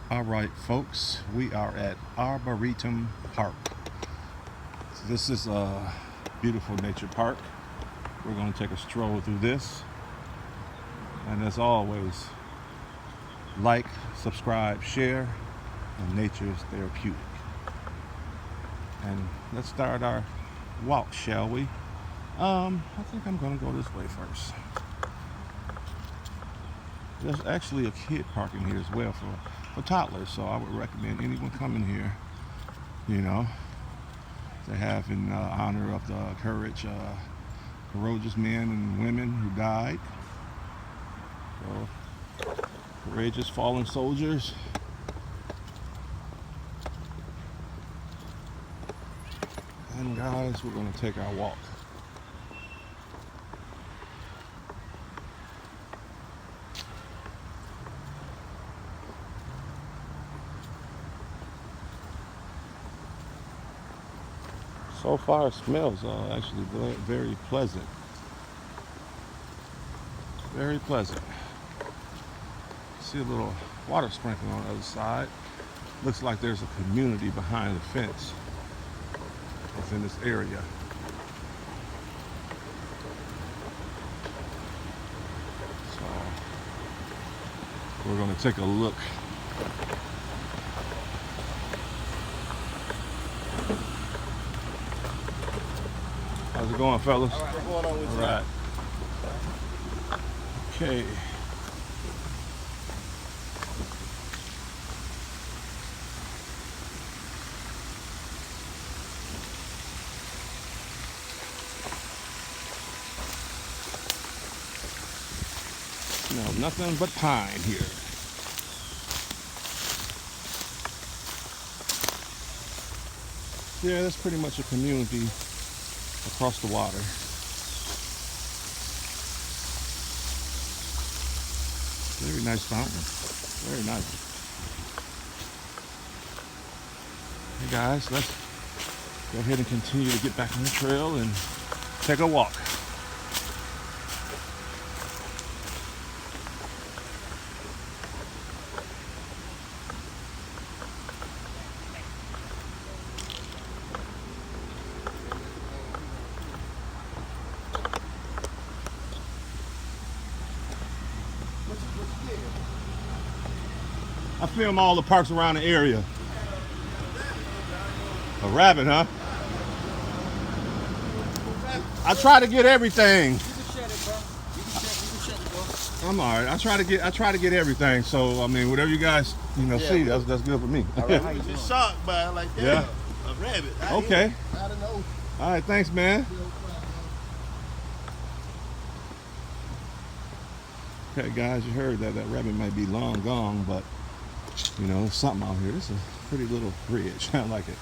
All right, folks, we are at Arboretum Park. So this is a beautiful nature park. We're going to take a stroll through this. And as always, like, subscribe, share, and nature's therapeutic. And let's start our walk, shall we? I think I'm going to go this way first. There's actually a kid parking here as well for toddlers, so I would recommend anyone coming here, to have in honor of the courageous men and women who died. So, courageous fallen soldiers. And guys, we're going to take our walk. So far, it smells actually very pleasant. Very pleasant. See a little water sprinkling on the other side. Looks like there's a community behind the fence within this area. So we're going to take a look. How's it going, fellas? All right, what's going on with you? All right. Okay. No, nothing but pine here. Yeah, that's pretty much a community across the water. Very nice fountain. Very nice. Hey guys, let's go ahead and continue to get back on the trail and take a walk. I film all the parks around the area. A rabbit, huh? I try to get everything. You can shut it, bro. You can shut it, bro. I'm all right. I try to get everything. So I mean, whatever you guys see, that's good for me. All right, I was just shocked by it like that. Yeah. A rabbit. Okay. I don't know. All right. Thanks, man. Okay, guys, you heard that rabbit might be long gone, but there's something out here. This is a pretty little bridge. I like it.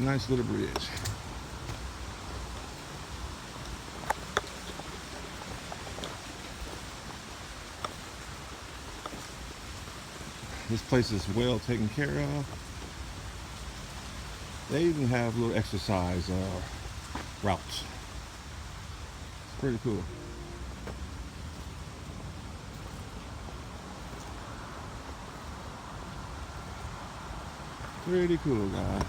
Nice little bridge. This place is well taken care of. They even have little exercise routes. It's pretty cool. Pretty cool, guys.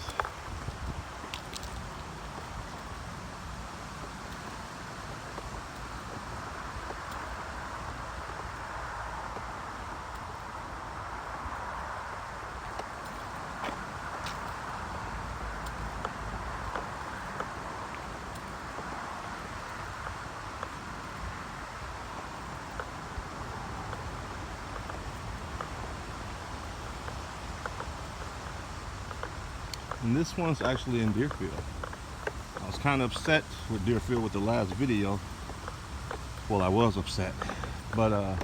And this one's actually in Deerfield. I was kind of upset with Deerfield with the last video. Well, I was upset. But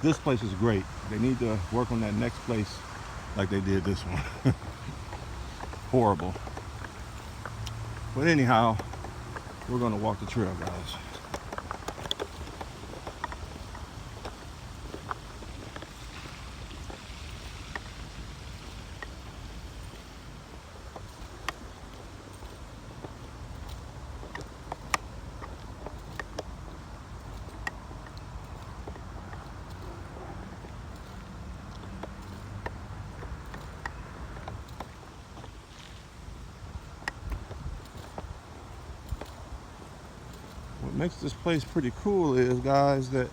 this place is great. They need to work on that next place like they did this one. Horrible. But anyhow, we're gonna walk the trail, guys. makes this place pretty cool is, guys, that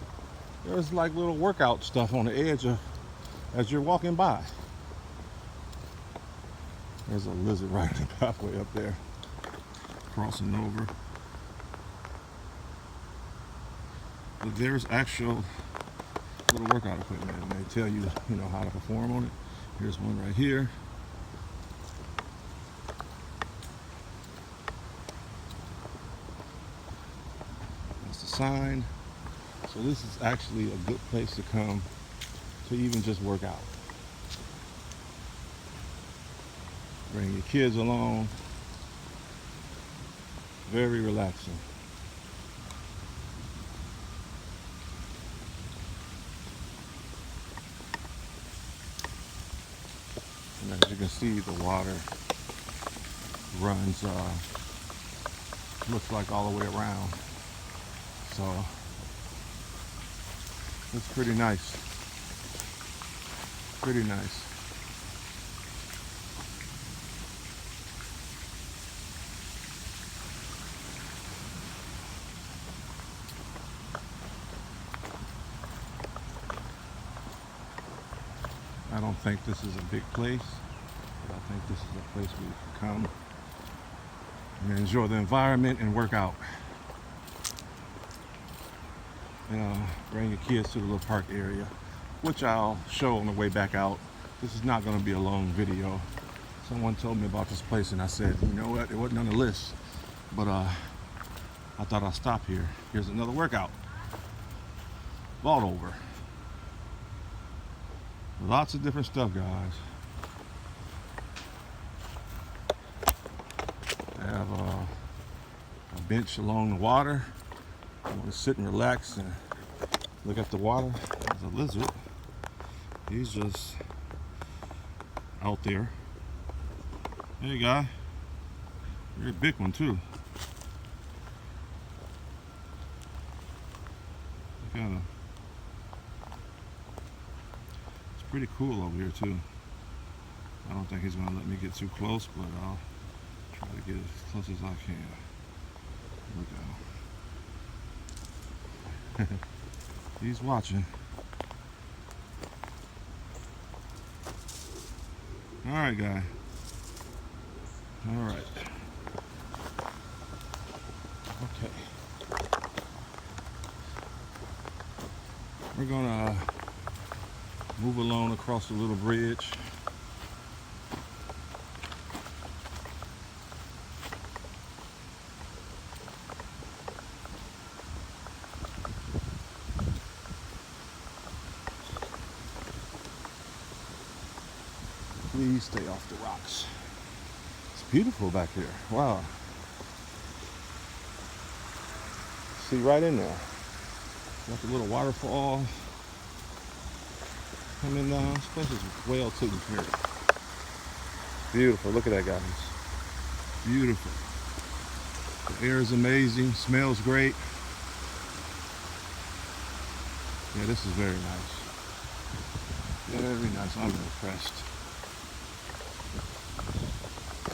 there's like little workout stuff on the edge of as you're walking by. There's a lizard right in the pathway up there, crossing over. But there's actual little workout equipment, and they tell you, how to perform on it. Here's one right here. That's the sign. So this is actually a good place to come to even just work out. Bring your kids along. Very relaxing. And as you can see, the water runs, looks like all the way around. So it's pretty nice. Pretty nice. I don't think this is a big place, but I think this is a place where you can come and enjoy the environment and work out. Bring your kids to the little park area, which I'll show on the way back out. This is not going to be a long video. Someone told me about this place and I said, you know what, it wasn't on the list, but I thought I'd stop here. Here's another workout. Vault over. Lots of different stuff, guys. I have a bench along the water. I want to sit and relax and look at the water. There's a lizard. He's just out there. Hey, guy. You're a big one, too. Kind of. Pretty cool over here too. I don't think he's gonna let me get too close, but I'll try to get as close as I can. Look out. He's watching. All right, guy. All right. Okay. We're gonna move along across the little bridge. Please stay off the rocks. It's beautiful back here. Wow. See right in there. Got the little waterfall coming down. This place is well taken care of. Beautiful. Look at that, guys. Beautiful. The air is amazing. Smells great. Yeah, this is very nice. Very nice. I'm impressed.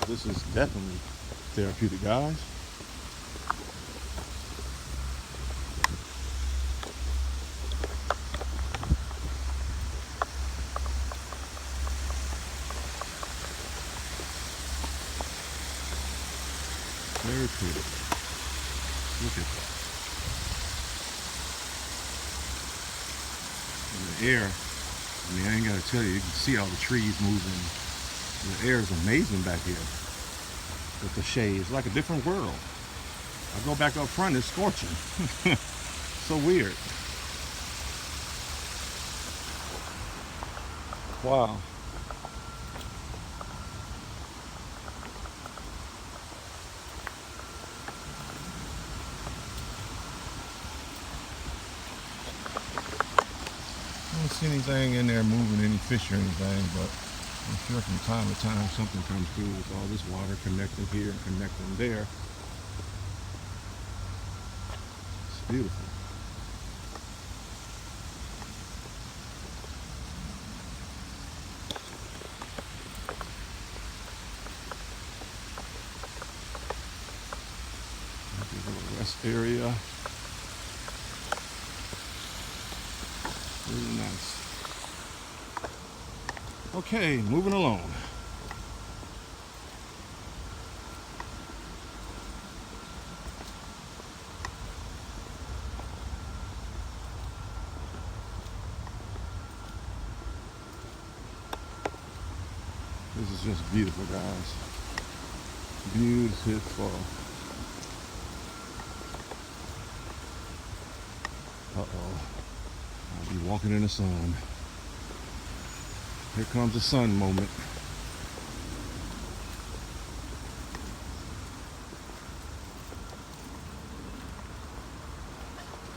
This is definitely therapeutic, guys. Very pretty. Look at that. And the air, I ain't gotta tell you, you can see all the trees moving. The air is amazing back here with the shade. It's like a different world. I go back up front, it's scorching. So weird. Wow. I don't see anything in there moving, any fish or anything, but I'm sure from time to time something comes through with all this water connecting here and connecting there. It's beautiful. There's a little rest area. Really nice. Okay, moving along. This is just beautiful, guys. Beautiful. Uh-oh. I'll be walking in the sun. Here comes the sun moment.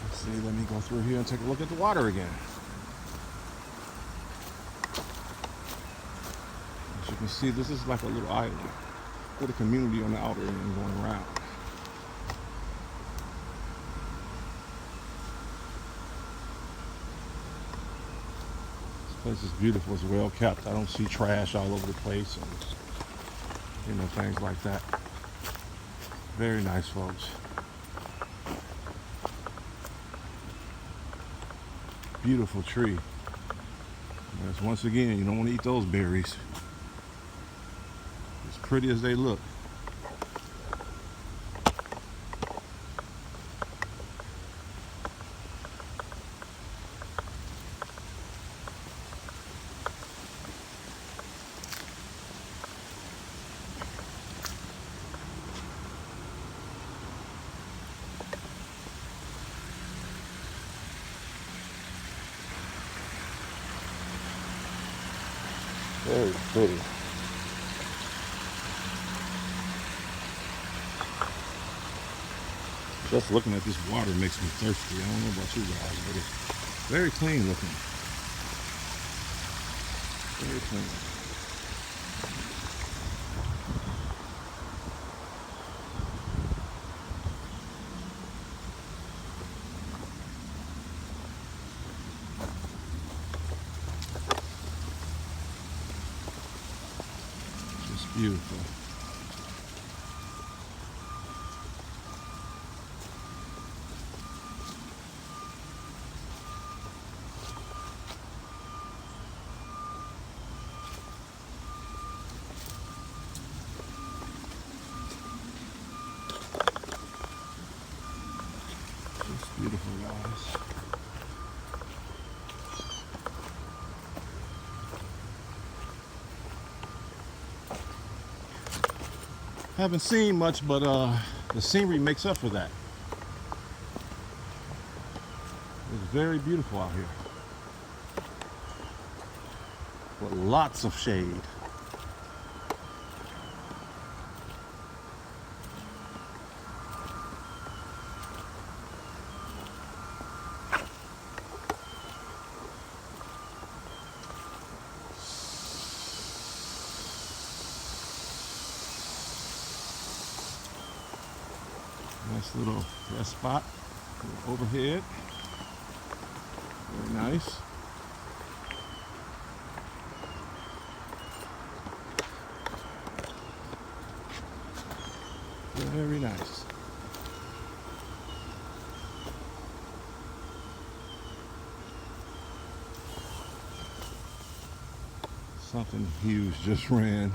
Let's see, let me go through here and take a look at the water again. As you can see, this is like a little island with a community on the outer end going around. This place is beautiful. It's well kept. I don't see trash all over the place and things like that. Very nice, folks. Beautiful tree. Yes, once again, you don't want to eat those berries. As pretty as they look. Very pretty. Just looking at this water makes me thirsty. I don't know about you guys, but it's very clean looking. Very clean. Just beautiful. Beautiful, guys. Haven't seen much, but the scenery makes up for that. It's very beautiful out here. With lots of shade. Nice little rest spot, overhead, very nice. Very nice. Something huge just ran,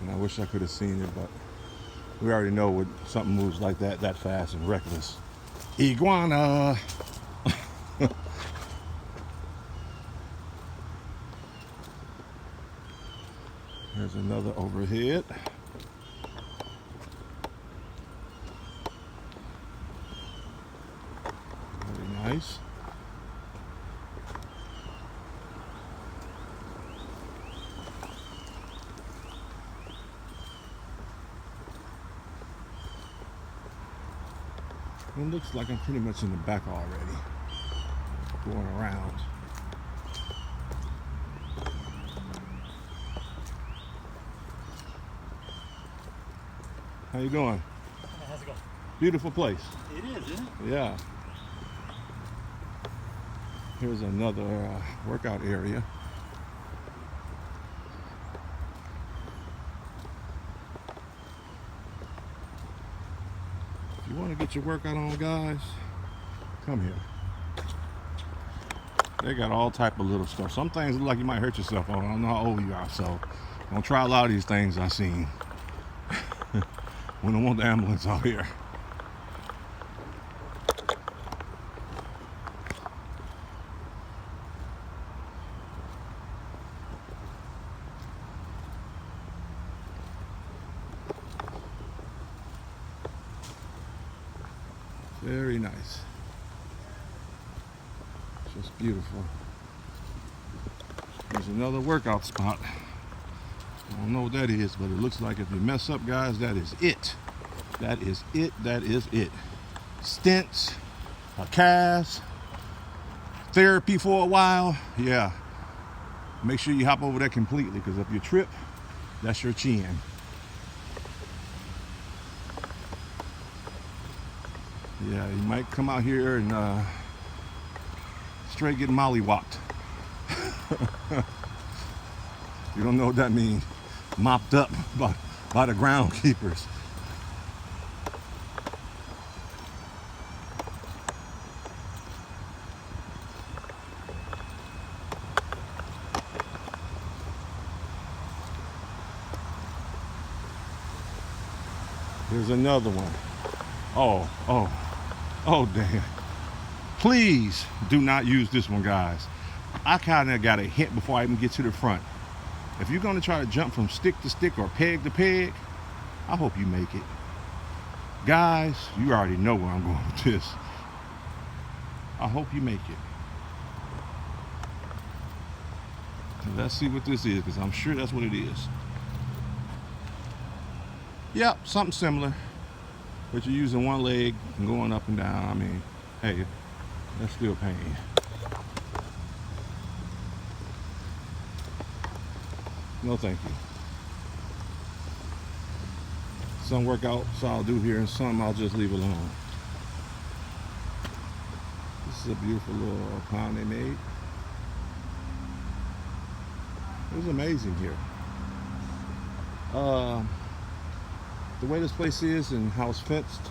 and I wish I could have seen it, but we already know when something moves like that fast and reckless. Iguana! There's another overhead. Very nice. It looks like I'm pretty much in the back already, going around. How you doing? How's it going? Beautiful place. It is, isn't it? Yeah. Here's another workout area. If you want to get your workout on, guys, come here. They got all type of little stuff. Some things look like you might hurt yourself on. I don't know how old you are, so don't try a lot of these things I've seen. We don't want the ambulance out here. Very nice. Just beautiful. There's another workout spot. I don't know what that is, but it looks like if you mess up, guys, that is it. That is it. That is it. Stents, a cast, therapy for a while. Yeah. Make sure you hop over that completely, because if you trip, that's your chin. Yeah, you might come out here and straight get mollywopped. You don't know what that means. Mopped up by the groundkeepers. Here's another one. Oh, damn. Please do not use this one, guys. I kind of got a hint before I even get to the front. If you're going to try to jump from stick to stick or peg to peg, I hope you make it. Guys, you already know where I'm going with this. I hope you make it. Let's see what this is, because I'm sure that's what it is. Yep, something similar. But you're using one leg and going up and down. I mean, hey, that's still pain. No, thank you. Some workouts I'll do here, and some I'll just leave alone. This is a beautiful little pond they made. It was amazing here. The way this place is and how it's fenced,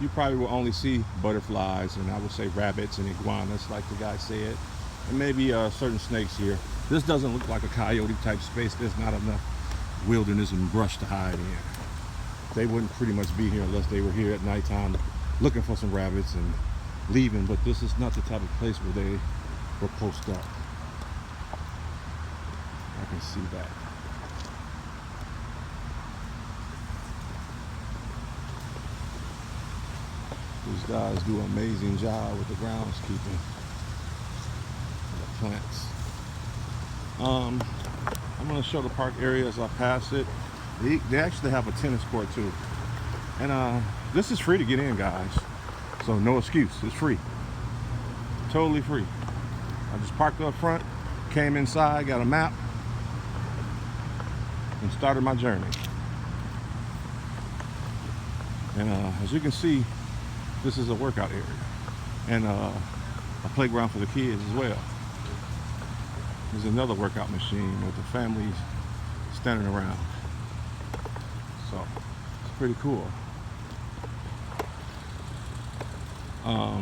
you probably will only see butterflies, and I would say rabbits and iguanas, like the guy said, and maybe certain snakes here. This doesn't look like a coyote type space. There's not enough wilderness and brush to hide in. They wouldn't pretty much be here unless they were here at nighttime looking for some rabbits and leaving, but this is not the type of place where they were posted up. I can see that. These guys do an amazing job with the groundskeeping, the plants. I'm going to show the park area as I pass it. They actually have a tennis court too. And this is free to get in, guys. So no excuse, it's free. Totally free. I just parked up front, came inside, got a map, and started my journey. And as you can see, this is a workout area and a playground for the kids as well. There's another workout machine with the families standing around. So it's pretty cool. I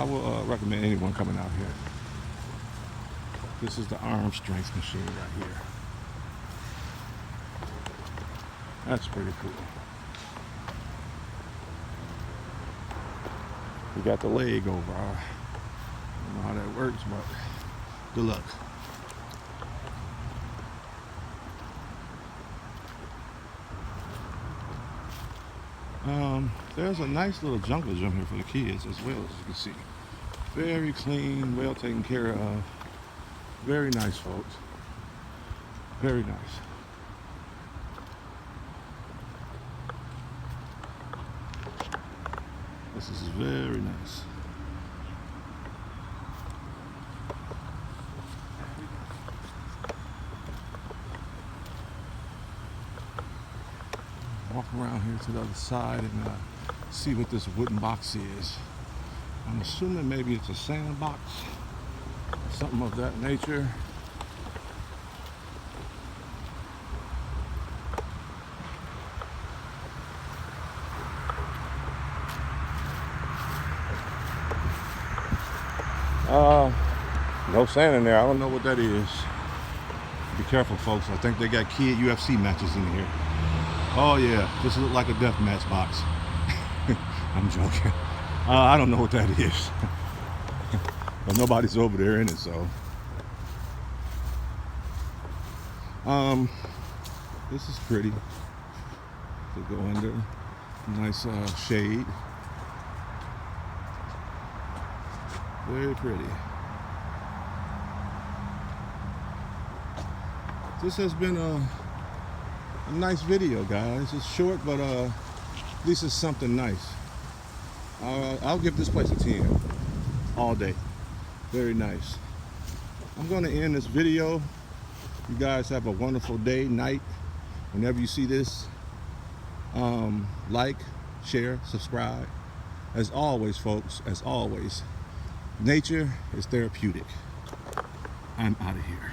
will recommend anyone coming out here. This is the arm strength machine right here. That's pretty cool. We got the leg over. I don't know how that works, but good luck. There's a nice little jungle gym here for the kids as well, as you can see. Very clean, well taken care of. Very nice, folks. Very nice. This is very nice. Walk around here to the other side and see what this wooden box is. I'm assuming maybe it's a sandbox, something of that nature. No sand in there. I don't know what that is. Be careful, folks. I think they got kid UFC matches in here. Oh yeah, this looks like a death match box. I'm joking. I don't know what that is. But nobody's over there in it, so. This is pretty. To go under. Nice shade. Very pretty. This has been a nice video, guys. It's short, but at least it's something nice. I'll give this place a 10 all day. Very nice. I'm going to end this video. You guys have a wonderful day, night. Whenever you see this, like, share, subscribe. As always, folks, as always, nature is therapeutic. I'm out of here.